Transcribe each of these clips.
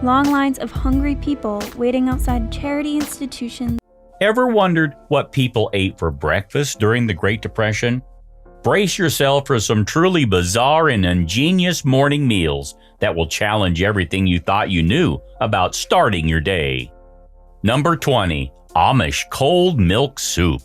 long lines of hungry people waiting outside charity institutions. Ever wondered what people ate for breakfast during the Great Depression? Brace yourself for some truly bizarre and ingenious morning meals that will challenge everything you thought you knew about starting your day. Number 20. Amish Cold Milk Soup.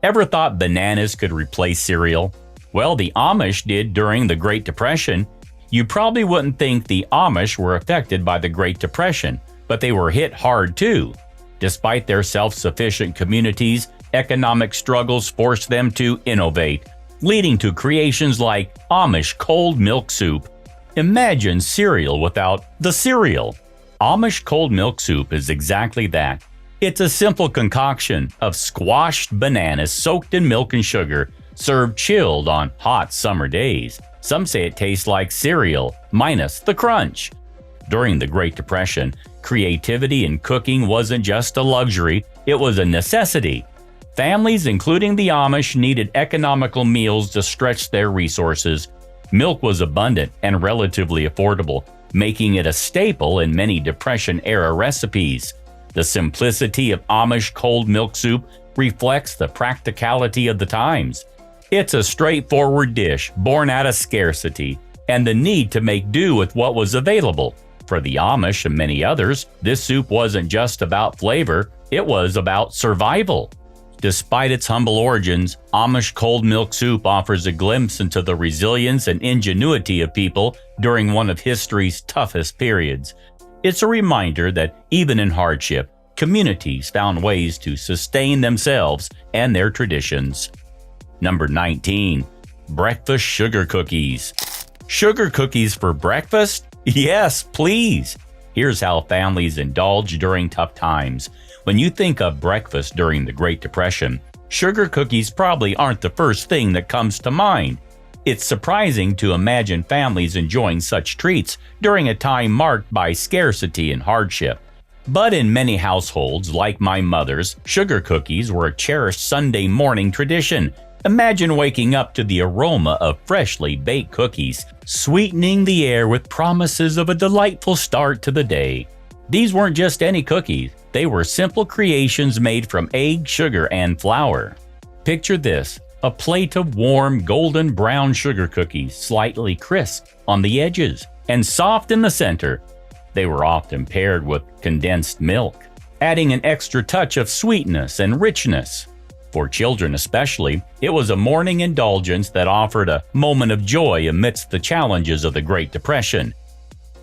Ever thought bananas could replace cereal? Well, the Amish did during the Great Depression. You probably wouldn't think the Amish were affected by the Great Depression, but they were hit hard too. Despite their self-sufficient communities, economic struggles forced them to innovate, leading to creations like Amish Cold Milk Soup. Imagine cereal without the cereal. Amish Cold Milk Soup is exactly that. It's a simple concoction of squashed bananas soaked in milk and sugar, served chilled on hot summer days. Some say it tastes like cereal, minus the crunch. During the Great Depression, creativity in cooking wasn't just a luxury, it was a necessity. Families, including the Amish, needed economical meals to stretch their resources. Milk was abundant and relatively affordable, making it a staple in many Depression-era recipes. The simplicity of Amish cold milk soup reflects the practicality of the times. It's a straightforward dish born out of scarcity and the need to make do with what was available. For the Amish and many others, this soup wasn't just about flavor, it was about survival. Despite its humble origins, Amish cold milk soup offers a glimpse into the resilience and ingenuity of people during one of history's toughest periods. It's a reminder that even in hardship, communities found ways to sustain themselves and their traditions. Number 19. Breakfast Sugar Cookies. Sugar cookies for breakfast? Yes, please! Here's how families indulge during tough times. When you think of breakfast during the Great Depression, sugar cookies probably aren't the first thing that comes to mind. It's surprising to imagine families enjoying such treats during a time marked by scarcity and hardship. But in many households, like my mother's, sugar cookies were a cherished Sunday morning tradition. Imagine waking up to the aroma of freshly baked cookies, sweetening the air with promises of a delightful start to the day. These weren't just any cookies, they were simple creations made from egg, sugar, and flour. Picture this, a plate of warm, golden brown sugar cookies, slightly crisp on the edges and soft in the center. They were often paired with condensed milk, adding an extra touch of sweetness and richness. For children especially, it was a morning indulgence that offered a moment of joy amidst the challenges of the Great Depression.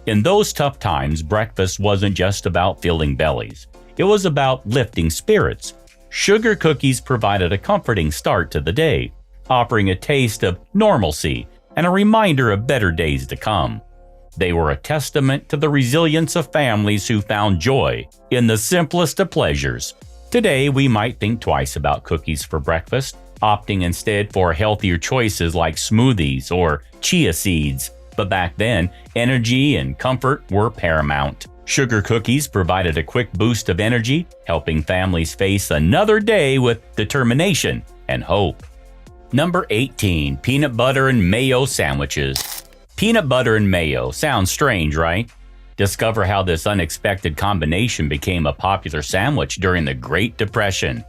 In those tough times, breakfast wasn't just about filling bellies. It was about lifting spirits. Sugar cookies provided a comforting start to the day, offering a taste of normalcy and a reminder of better days to come. They were a testament to the resilience of families who found joy in the simplest of pleasures. Today, we might think twice about cookies for breakfast, opting instead for healthier choices like smoothies or chia seeds. But back then, energy and comfort were paramount. Sugar cookies provided a quick boost of energy, helping families face another day with determination and hope. Number 18. Peanut butter and mayo sandwiches. Peanut butter and mayo sounds strange, right? Discover how this unexpected combination became a popular sandwich during the Great Depression.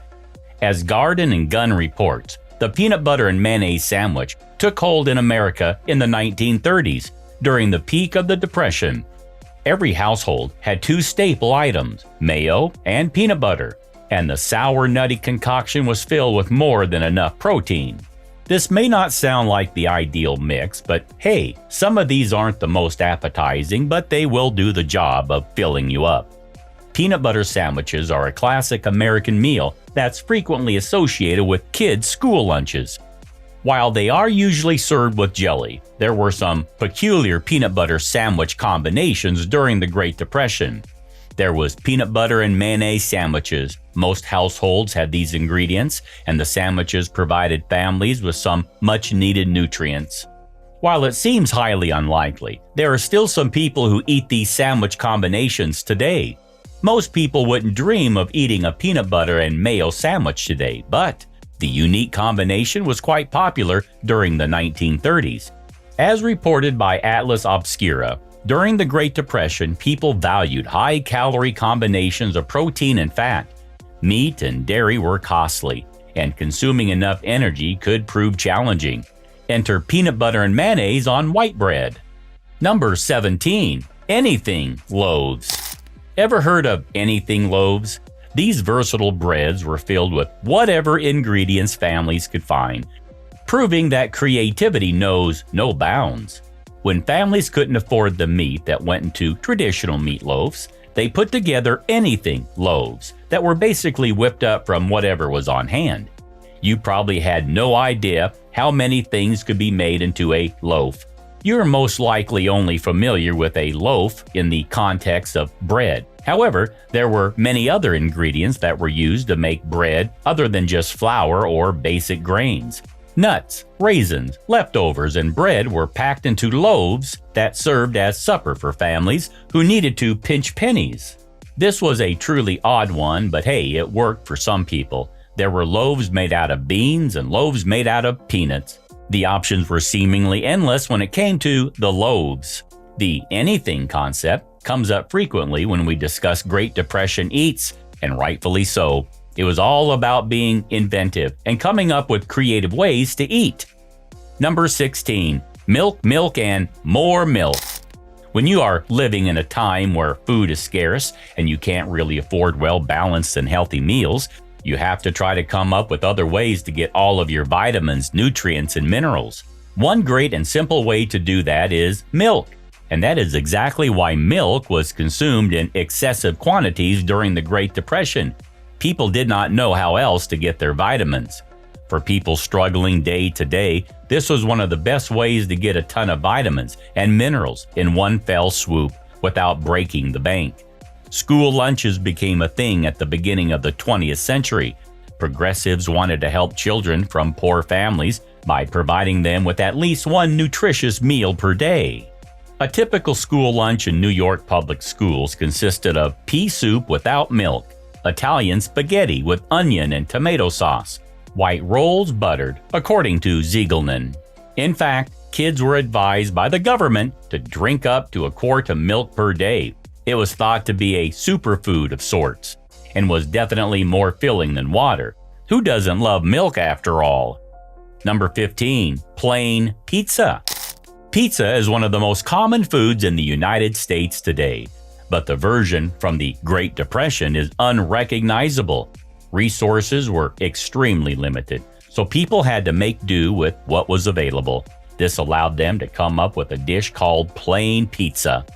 As Garden and Gunn reports, the peanut butter and mayonnaise sandwich took hold in America in the 1930s during the peak of the Depression. Every household had two staple items, mayo and peanut butter, and the sour nutty concoction was filled with more than enough protein. This may not sound like the ideal mix, but hey, some of these aren't the most appetizing, but they will do the job of filling you up. Peanut butter sandwiches are a classic American meal that's frequently associated with kids' school lunches. While they are usually served with jelly, there were some peculiar peanut butter sandwich combinations during the Great Depression. There was peanut butter and mayonnaise sandwiches. Most households had these ingredients, and the sandwiches provided families with some much-needed nutrients. While it seems highly unlikely, there are still some people who eat these sandwich combinations today. Most people wouldn't dream of eating a peanut butter and mayo sandwich today, but the unique combination was quite popular during the 1930s. As reported by Atlas Obscura, During the Great Depression, people valued high-calorie combinations of protein and fat. Meat and dairy were costly, and consuming enough energy could prove challenging. Enter peanut butter and mayonnaise on white bread. Number 17. Anything loaves. Ever heard of anything loaves? These versatile breads were filled with whatever ingredients families could find, proving that creativity knows no bounds. When families couldn't afford the meat that went into traditional meatloafs, they put together anything loaves that were basically whipped up from whatever was on hand. You probably had no idea how many things could be made into a loaf. You're most likely only familiar with a loaf in the context of bread. However, there were many other ingredients that were used to make bread other than just flour or basic grains. Nuts, raisins, leftovers, and bread were packed into loaves that served as supper for families who needed to pinch pennies. This was a truly odd one, but hey, it worked for some people. There were loaves made out of beans and loaves made out of peanuts. The options were seemingly endless when it came to the loaves. The anything concept comes up frequently when we discuss Great Depression eats, and rightfully so. It was all about being inventive and coming up with creative ways to eat. Number 16. Milk, milk, and more milk. When you are living in a time where food is scarce and you can't really afford well-balanced and healthy meals, you have to try to come up with other ways to get all of your vitamins, nutrients, and minerals. One great and simple way to do that is milk. And that is exactly why milk was consumed in excessive quantities during the Great Depression. People did not know how else to get their vitamins. For people struggling day to day, this was one of the best ways to get a ton of vitamins and minerals in one fell swoop without breaking the bank. School lunches became a thing at the beginning of the 20th century. Progressives wanted to help children from poor families by providing them with at least one nutritious meal per day. A typical school lunch in New York public schools consisted of pea soup without milk, Italian spaghetti with onion and tomato sauce, white rolls buttered, according to Ziegelman. In fact, kids were advised by the government to drink up to a quart of milk per day. It was thought to be a superfood of sorts, and was definitely more filling than water. Who doesn't love milk after all? Number 15. Plain pizza. Pizza is one of the most common foods in the United States today, but the version from the Great Depression is unrecognizable. Resources were extremely limited, so people had to make do with what was available. This allowed them to come up with a dish called plain pizza.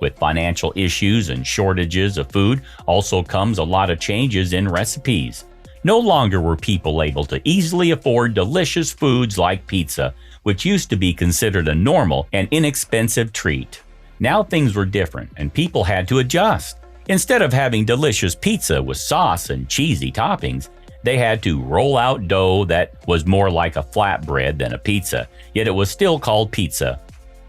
With financial issues and shortages of food also comes a lot of changes in recipes. No longer were people able to easily afford delicious foods like pizza, which used to be considered a normal and inexpensive treat. Now things were different and people had to adjust. Instead of having delicious pizza with sauce and cheesy toppings, they had to roll out dough that was more like a flatbread than a pizza, yet it was still called pizza.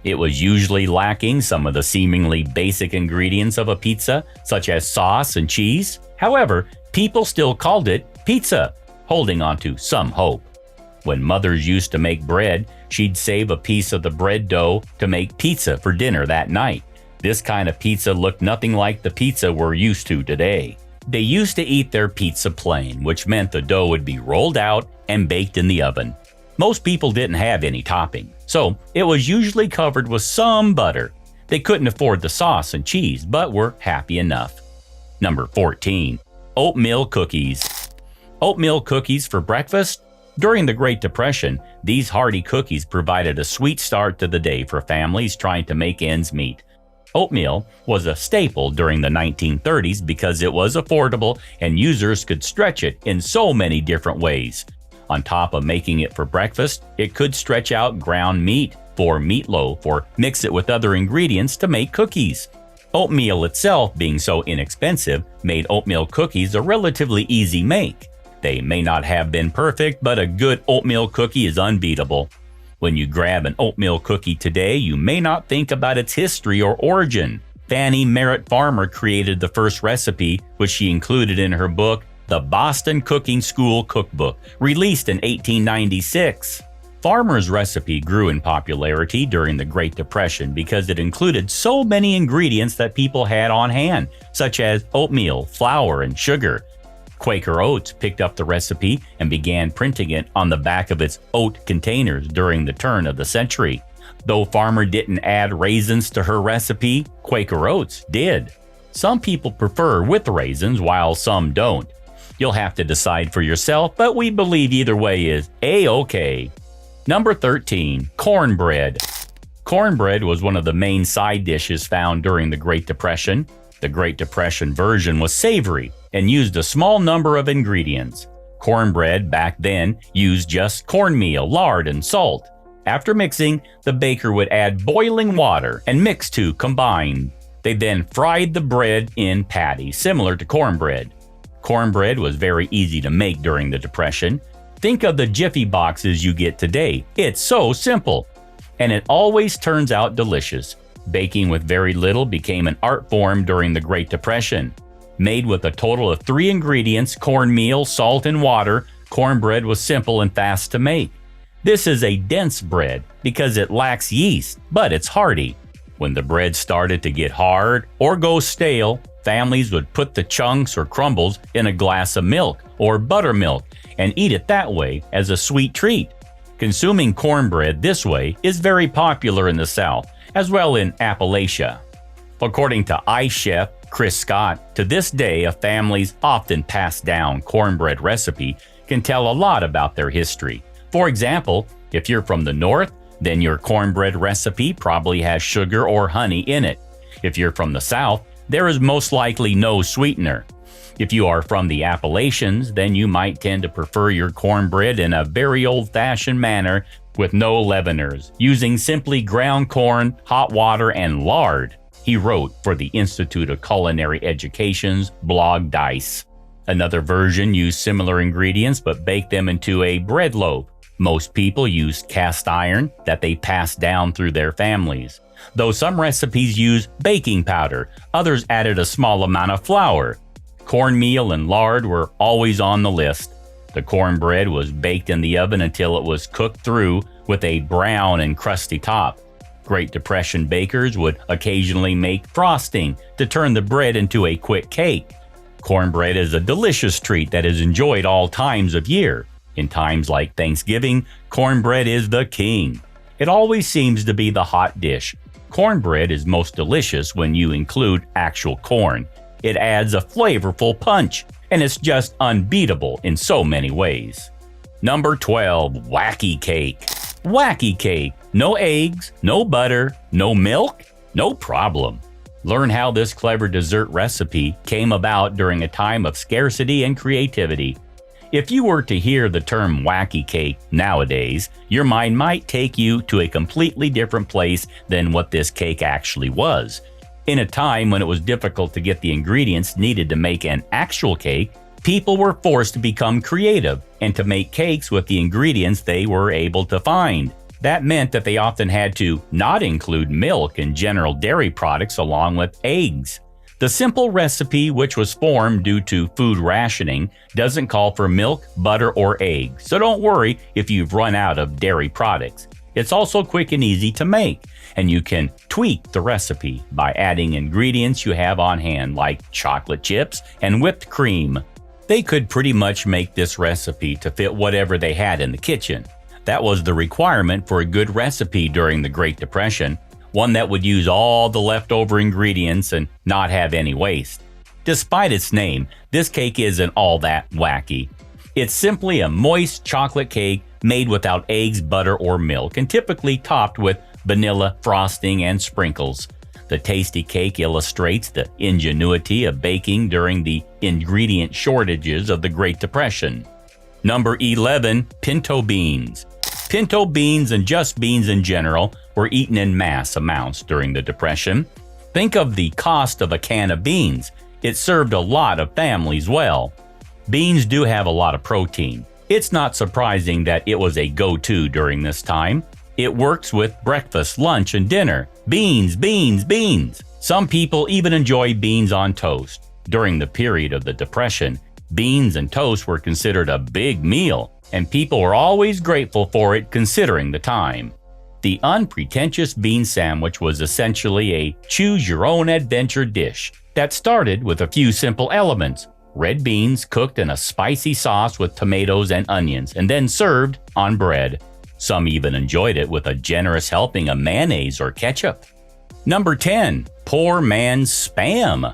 It was usually lacking some of the seemingly basic ingredients of a pizza, such as sauce and cheese. However, people still called it pizza, holding on to some hope. When mothers used to make bread, she'd save a piece of the bread dough to make pizza for dinner that night. This kind of pizza looked nothing like the pizza we're used to today. They used to eat their pizza plain, which meant the dough would be rolled out and baked in the oven. Most people didn't have any topping, so it was usually covered with some butter. They couldn't afford the sauce and cheese, but were happy enough. Number 14. Oatmeal cookies. Oatmeal cookies for breakfast? During the Great Depression, these hearty cookies provided a sweet start to the day for families trying to make ends meet. Oatmeal was a staple during the 1930s because it was affordable and users could stretch it in so many different ways. On top of making it for breakfast, it could stretch out ground meat for meatloaf or mix it with other ingredients to make cookies. Oatmeal itself being so inexpensive made oatmeal cookies a relatively easy make. They may not have been perfect, but a good oatmeal cookie is unbeatable. When you grab an oatmeal cookie today, you may not think about its history or origin. Fannie Merritt Farmer created the first recipe, which she included in her book, The Boston Cooking School Cookbook, released in 1896. Farmer's recipe grew in popularity during the Great Depression because it included so many ingredients that people had on hand, such as oatmeal, flour, and sugar. Quaker Oats picked up the recipe and began printing it on the back of its oat containers during the turn of the century. Though Farmer didn't add raisins to her recipe, Quaker Oats did. Some people prefer with raisins while some don't. You'll have to decide for yourself, but we believe either way is A-OK. Number 13. Cornbread. Cornbread was one of the main side dishes found during the Great Depression. The Great Depression version was savory and used a small number of ingredients. Cornbread back then used just cornmeal, lard, and salt. After mixing, the baker would add boiling water and mix to combine. They then fried the bread in patties, similar to cornbread. Cornbread was very easy to make during the Depression. Think of the Jiffy boxes you get today. It's so simple. And it always turns out delicious. Baking with very little became an art form during the Great Depression. Made with a total of 3 ingredients, cornmeal, salt, and water, cornbread was simple and fast to make. This is a dense bread because it lacks yeast, but it's hearty. When the bread started to get hard or go stale, families would put the chunks or crumbles in a glass of milk or buttermilk and eat it that way as a sweet treat. Consuming cornbread this way is very popular in the South, as well in Appalachia. According to ice chef Chris Scott, to this day a family's often passed down cornbread recipe can tell a lot about their history. For example, if you're from the North, then your cornbread recipe probably has sugar or honey in it. If you're from the South, there is most likely no sweetener. If you are from the Appalachians, then you might tend to prefer your cornbread in a very old-fashioned manner with no leaveners, using simply ground corn, hot water, and lard, he wrote for the Institute of Culinary Education's blog Dice. Another version used similar ingredients but baked them into a bread loaf. Most people used cast iron that they passed down through their families. Though some recipes use baking powder, others added a small amount of flour. Cornmeal and lard were always on the list. The cornbread was baked in the oven until it was cooked through with a brown and crusty top. Great Depression bakers would occasionally make frosting to turn the bread into a quick cake. Cornbread is a delicious treat that is enjoyed all times of year. In times like Thanksgiving, cornbread is the king. It always seems to be the hot dish. Cornbread is most delicious when you include actual corn. It adds a flavorful punch, and it's just unbeatable in so many ways. Number 12. Wacky Cake. Wacky Cake. No eggs, no butter, no milk? No problem. Learn how this clever dessert recipe came about during a time of scarcity and creativity. If you were to hear the term wacky cake nowadays, your mind might take you to a completely different place than what this cake actually was. In a time when it was difficult to get the ingredients needed to make an actual cake, people were forced to become creative and to make cakes with the ingredients they were able to find. That meant that they often had to not include milk and general dairy products along with eggs. The simple recipe, which was formed due to food rationing, doesn't call for milk, butter, or eggs, so don't worry if you've run out of dairy products. It's also quick and easy to make, and you can tweak the recipe by adding ingredients you have on hand like chocolate chips and whipped cream. They could pretty much make this recipe to fit whatever they had in the kitchen. That was the requirement for a good recipe during the Great Depression, one that would use all the leftover ingredients and not have any waste. Despite its name, this cake isn't all that wacky. It's simply a moist chocolate cake made without eggs, butter, or milk, and typically topped with vanilla frosting and sprinkles. The tasty cake illustrates the ingenuity of baking during the ingredient shortages of the Great Depression. Number 11. Pinto Beans. Pinto beans and just beans in general were eaten in mass amounts during the Depression. Think of the cost of a can of beans. It served a lot of families well. Beans do have a lot of protein. It's not surprising that it was a go-to during this time. It works with breakfast, lunch, and dinner. Beans, beans, beans. Some people even enjoy beans on toast. During the period of the Depression, beans and toast were considered a big meal. and people were always grateful for it considering the time. The unpretentious bean sandwich was essentially a choose-your-own-adventure dish that started with a few simple elements: red beans cooked in a spicy sauce with tomatoes and onions, and then served on bread. Some even enjoyed it with a generous helping of mayonnaise or ketchup. Number 10. Poor man's Spam.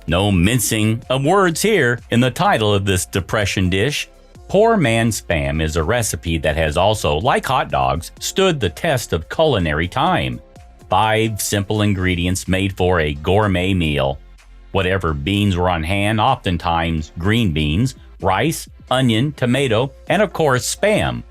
No mincing of words here in the title of this depression dish. Poor man's Spam is a recipe that has also, like hot dogs, stood the test of culinary time. 5 simple ingredients made for a gourmet meal. Whatever beans were on hand, oftentimes green beans, rice, onion, tomato, and of course Spam.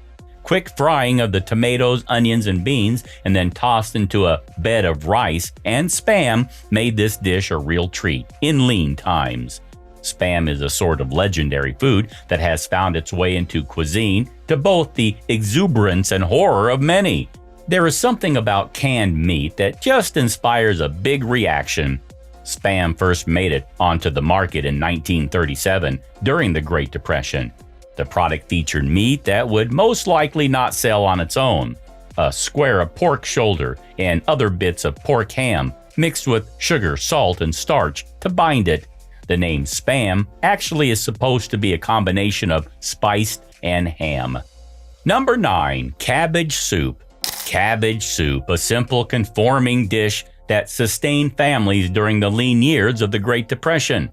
Quick frying of the tomatoes, onions, and beans, and then tossed into a bed of rice and Spam made this dish a real treat in lean times. Spam is a sort of legendary food that has found its way into cuisine to both the exuberance and horror of many. There is something about canned meat that just inspires a big reaction. Spam first made it onto the market in 1937 during the Great Depression. The product featured meat that would most likely not sell on its own: a square of pork shoulder and other bits of pork ham mixed with sugar, salt, and starch to bind it. The name Spam actually is supposed to be a combination of spiced and ham. Number 9. Cabbage Soup. Cabbage soup, a simple conforming dish that sustained families during the lean years of the Great Depression.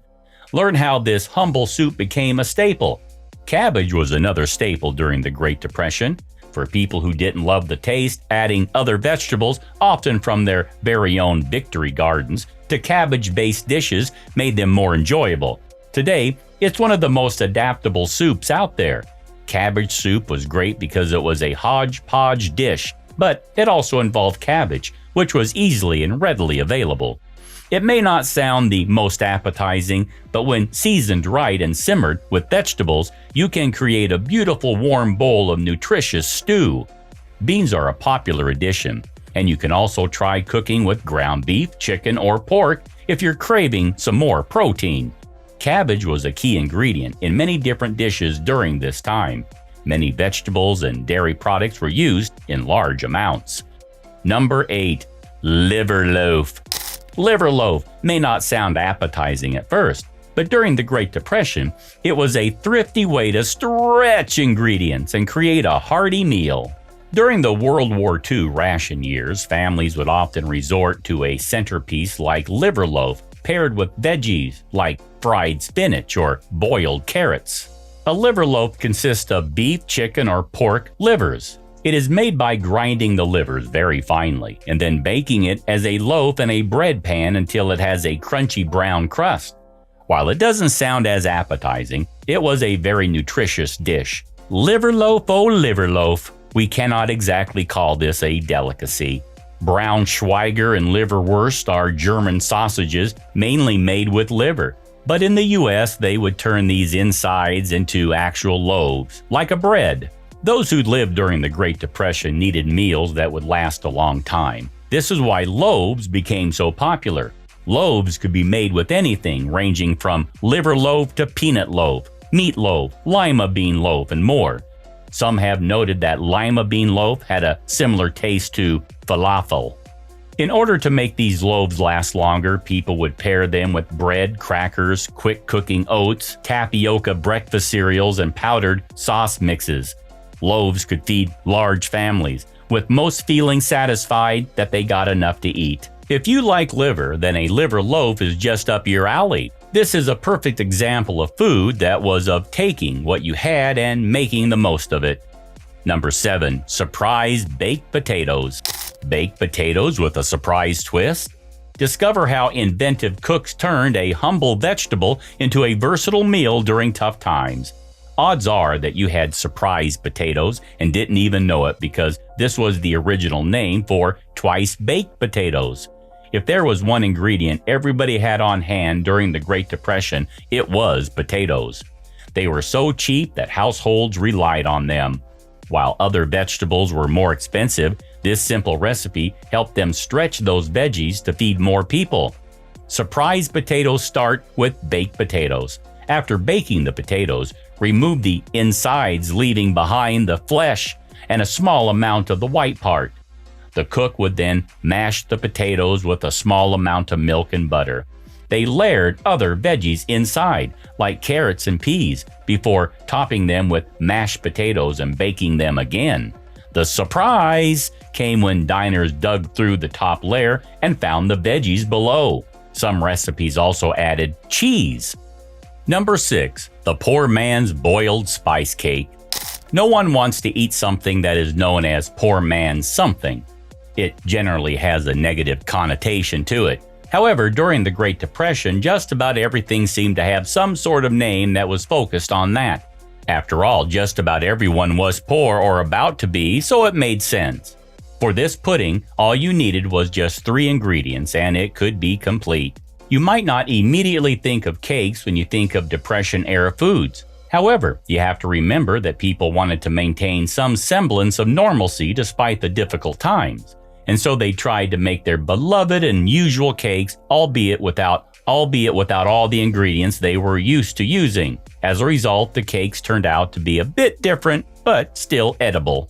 Learn how this humble soup became a staple. Cabbage was another staple during the Great Depression. For people who didn't love the taste, adding other vegetables, often from their very own victory gardens, to cabbage-based dishes made them more enjoyable. Today, it's one of the most adaptable soups out there. Cabbage soup was great because it was a hodgepodge dish, but it also involved cabbage, which was easily and readily available. It may not sound the most appetizing, but when seasoned right and simmered with vegetables, you can create a beautiful warm bowl of nutritious stew. Beans are a popular addition, and you can also try cooking with ground beef, chicken, or pork if you're craving some more protein. Cabbage was a key ingredient in many different dishes during this time. Many vegetables and dairy products were used in large amounts. Number 8. Liver loaf. Liver loaf may not sound appetizing at first, but during the Great Depression, it was a thrifty way to stretch ingredients and create a hearty meal. During the World War II ration years, families would often resort to a centerpiece like liver loaf paired with veggies like fried spinach or boiled carrots. A liver loaf consists of beef, chicken, or pork livers. It is made by grinding the livers very finely and then baking it as a loaf in a bread pan until it has a crunchy brown crust. While it doesn't sound as appetizing, it was a very nutritious dish. Liver loaf, oh liver loaf. We cannot exactly call this a delicacy. Braunschweiger and liverwurst are German sausages mainly made with liver, but in the US they would turn these insides into actual loaves, like a bread. Those who lived during the Great Depression needed meals that would last a long time. This is why loaves became so popular. Loaves could be made with anything ranging from liver loaf to peanut loaf, meat loaf, lima bean loaf, and more. Some have noted that lima bean loaf had a similar taste to falafel. In order to make these loaves last longer, people would pair them with bread, crackers, quick-cooking oats, tapioca breakfast cereals, and powdered sauce mixes. Loaves could feed large families, with most feeling satisfied that they got enough to eat. If you like liver, then a liver loaf is just up your alley. This is a perfect example of food that was of taking what you had and making the most of it. Number 7. Surprise baked potatoes. Baked potatoes with a surprise twist? Discover how inventive cooks turned a humble vegetable into a versatile meal during tough times. Odds are that you had surprise potatoes and didn't even know it because this was the original name for twice-baked potatoes. If there was one ingredient everybody had on hand during the Great Depression, it was potatoes. They were so cheap that households relied on them. While other vegetables were more expensive, this simple recipe helped them stretch those veggies to feed more people. Surprise potatoes start with baked potatoes. After baking the potatoes, Remove the insides, leaving behind the flesh and a small amount of the white part. The cook would then mash the potatoes with a small amount of milk and butter. They layered other veggies inside, like carrots and peas, before topping them with mashed potatoes and baking them again. The surprise came when diners dug through the top layer and found the veggies below. Some recipes also added cheese. Number 6. The poor man's boiled spice cake. No one wants to eat something that is known as poor man's something. It generally has a negative connotation to it. However, during the Great Depression, just about everything seemed to have some sort of name that was focused on that. After all, just about everyone was poor or about to be, so it made sense. For this pudding, all you needed was just 3 ingredients, and it could be complete. You might not immediately think of cakes when you think of Depression-era foods. However, you have to remember that people wanted to maintain some semblance of normalcy despite the difficult times. And so they tried to make their beloved and usual cakes, albeit without all the ingredients they were used to using. As a result, the cakes turned out to be a bit different, but still edible.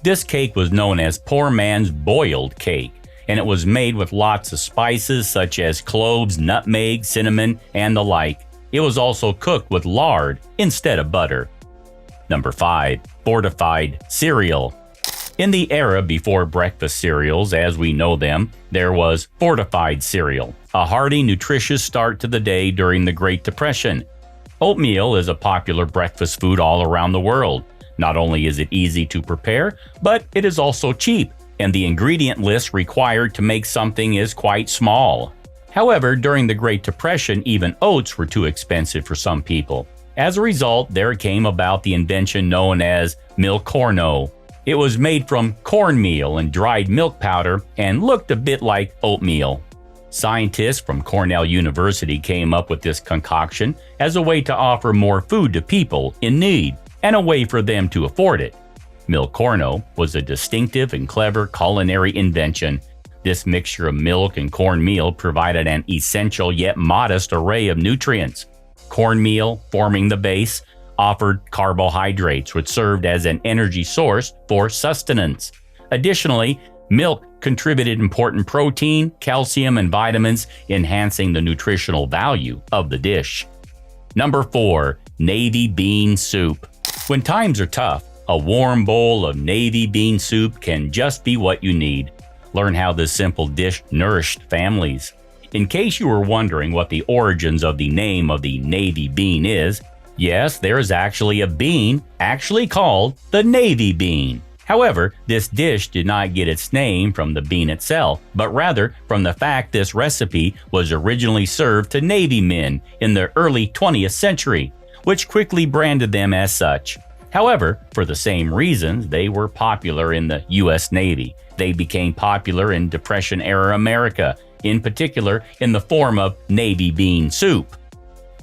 This cake was known as poor man's boiled cake, and it was made with lots of spices such as cloves, nutmeg, cinnamon, and the like. It was also cooked with lard instead of butter. Number 5. Fortified Cereal. In the era before breakfast cereals as we know them, there was fortified cereal, a hearty, nutritious start to the day during the Great Depression. Oatmeal is a popular breakfast food all around the world. Not only is it easy to prepare, but it is also cheap, and the ingredient list required to make something is quite small. However, during the Great Depression, even oats were too expensive for some people. As a result, there came about the invention known as milcorno. It was made from cornmeal and dried milk powder and looked a bit like oatmeal. Scientists from Cornell University came up with this concoction as a way to offer more food to people in need and a way for them to afford it. Milcorno was a distinctive and clever culinary invention. This mixture of milk and cornmeal provided an essential yet modest array of nutrients. Cornmeal, forming the base, offered carbohydrates which served as an energy source for sustenance. Additionally, milk contributed important protein, calcium, and vitamins, enhancing the nutritional value of the dish. Number 4. Navy Bean Soup. When times are tough, a warm bowl of navy bean soup can just be what you need. Learn how this simple dish nourished families. In case you were wondering what the origins of the name of the navy bean is, yes, there is actually a bean actually called the navy bean. However, this dish did not get its name from the bean itself, but rather from the fact this recipe was originally served to Navy men in the early 20th century, which quickly branded them as such. However, for the same reasons they were popular in the U.S. Navy, they became popular in Depression-era America, in particular in the form of navy bean soup.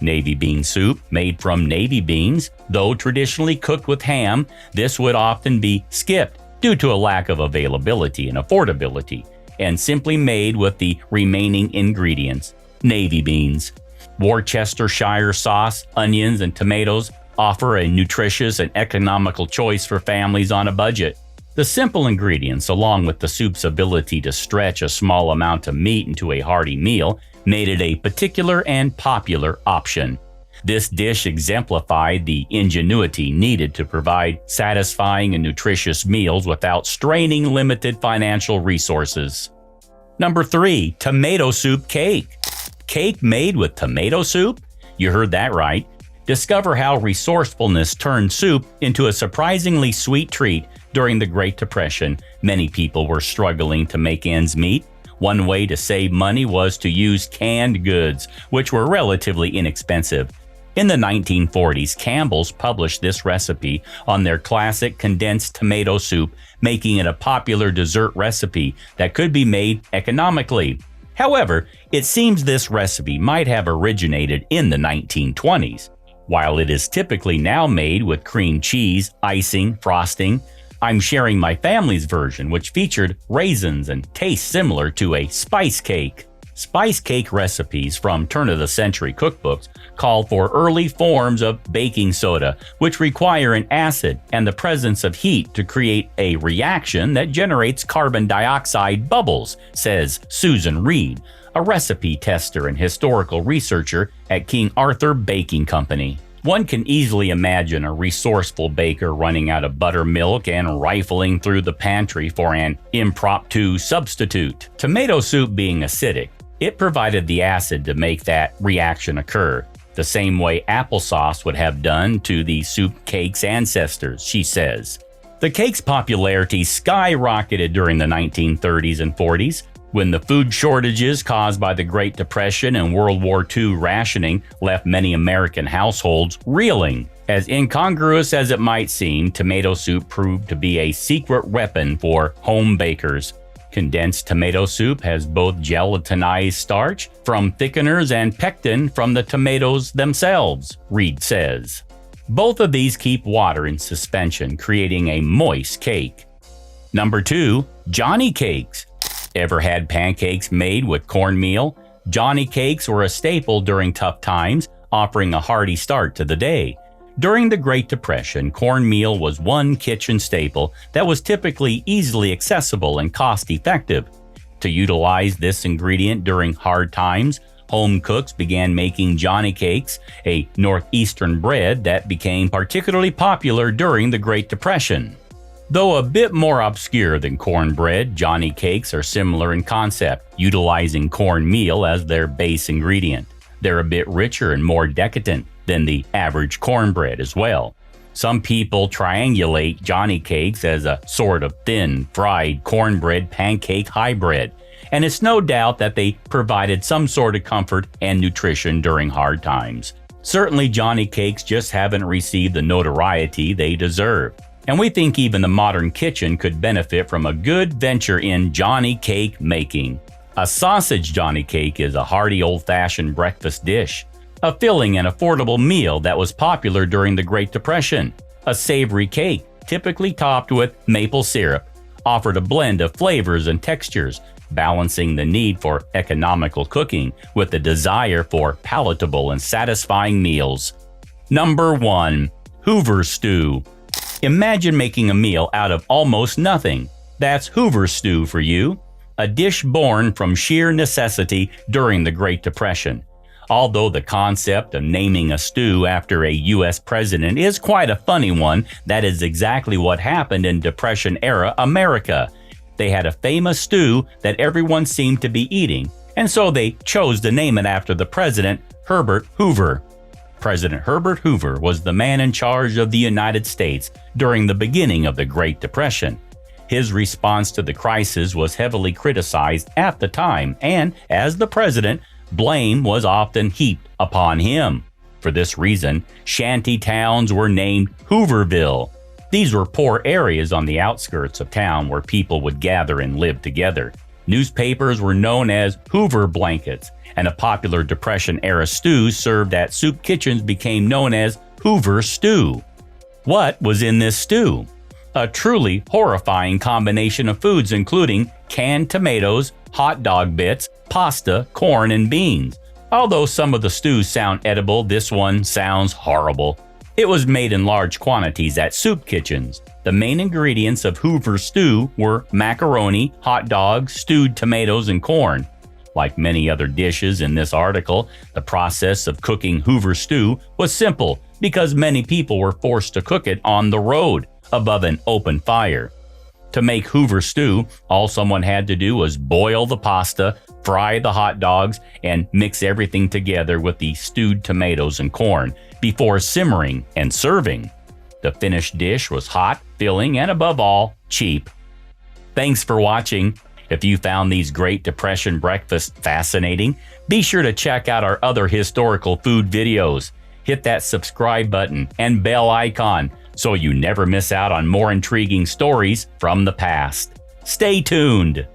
Navy bean soup, made from navy beans, though traditionally cooked with ham, this would often be skipped due to a lack of availability and affordability, and simply made with the remaining ingredients, navy beans. Worcestershire sauce, onions, and tomatoes offer a nutritious and economical choice for families on a budget. The simple ingredients, along with the soup's ability to stretch a small amount of meat into a hearty meal, made it a particular and popular option. This dish exemplified the ingenuity needed to provide satisfying and nutritious meals without straining limited financial resources. Number 3. Tomato Soup Cake. Cake made with tomato soup? You heard that right. Discover how resourcefulness turned soup into a surprisingly sweet treat during the Great Depression. Many people were struggling to make ends meet. One way to save money was to use canned goods, which were relatively inexpensive. In the 1940s, Campbell's published this recipe on their classic condensed tomato soup, making it a popular dessert recipe that could be made economically. However, it seems this recipe might have originated in the 1920s. While it is typically now made with cream cheese, icing, frosting, I'm sharing my family's version, which featured raisins and tastes similar to a spice cake. Spice cake recipes from turn-of-the-century cookbooks call for early forms of baking soda, which require an acid and the presence of heat to create a reaction that generates carbon dioxide bubbles, says Susan Reed, a recipe tester and historical researcher at King Arthur Baking Company. One can easily imagine a resourceful baker running out of buttermilk and rifling through the pantry for an impromptu substitute. Tomato soup being acidic, it provided the acid to make that reaction occur, the same way applesauce would have done to the soup cake's ancestors, she says. The cake's popularity skyrocketed during the 1930s and 40s, when the food shortages caused by the Great Depression and World War II rationing left many American households reeling. As incongruous as it might seem, tomato soup proved to be a secret weapon for home bakers. Condensed tomato soup has both gelatinized starch from thickeners and pectin from the tomatoes themselves, Reed says. Both of these keep water in suspension, creating a moist cake. Number 2. Johnny Cakes. Ever had pancakes made with cornmeal? Johnny Cakes were a staple during tough times, offering a hearty start to the day. During the Great Depression, cornmeal was one kitchen staple that was typically easily accessible and cost-effective. To utilize this ingredient during hard times, home cooks began making Johnny Cakes, a northeastern bread that became particularly popular during the Great Depression. Though a bit more obscure than cornbread, Johnny Cakes are similar in concept, utilizing cornmeal as their base ingredient. They're a bit richer and more decadent than the average cornbread as well. Some people triangulate Johnny Cakes as a sort of thin, fried cornbread pancake hybrid, and it's no doubt that they provided some sort of comfort and nutrition during hard times. Certainly Johnny Cakes just haven't received the notoriety they deserve. And we think even the modern kitchen could benefit from a good venture in Johnny Cake making. A sausage Johnny Cake is a hearty old-fashioned breakfast dish, a filling and affordable meal that was popular during the Great Depression. A savory cake, typically topped with maple syrup, offered a blend of flavors and textures, balancing the need for economical cooking with the desire for palatable and satisfying meals. Number 1. Hoover Stew. Imagine making a meal out of almost nothing. That's Hoover Stew for you, a dish born from sheer necessity during the Great Depression. Although the concept of naming a stew after a U.S. president is quite a funny one, that is exactly what happened in Depression-era America. They had a famous stew that everyone seemed to be eating, and so they chose to name it after the president, Herbert Hoover. President Herbert Hoover was the man in charge of the United States during the beginning of the Great Depression. His response to the crisis was heavily criticized at the time, and as the president, blame was often heaped upon him. For this reason, shanty towns were named Hooverville. These were poor areas on the outskirts of town where people would gather and live together. Newspapers were known as Hoover blankets, and a popular Depression-era stew served at soup kitchens became known as Hoover Stew. What was in this stew? A truly horrifying combination of foods including canned tomatoes, hot dog bits, pasta, corn, and beans. Although some of the stews sound edible, this one sounds horrible. It was made in large quantities at soup kitchens. The main ingredients of Hoover Stew were macaroni, hot dogs, stewed tomatoes, and corn. Like many other dishes in this article, the process of cooking Hoover Stew was simple because many people were forced to cook it on the road, above an open fire. To make Hoover Stew, all someone had to do was boil the pasta, fry the hot dogs, and mix everything together with the stewed tomatoes and corn before simmering and serving. The finished dish was hot, filling, and above all, cheap. Thanks for watching. If you found these Great Depression breakfasts fascinating, be sure to check out our other historical food videos. Hit that subscribe button and bell icon so you never miss out on more intriguing stories from the past. Stay tuned!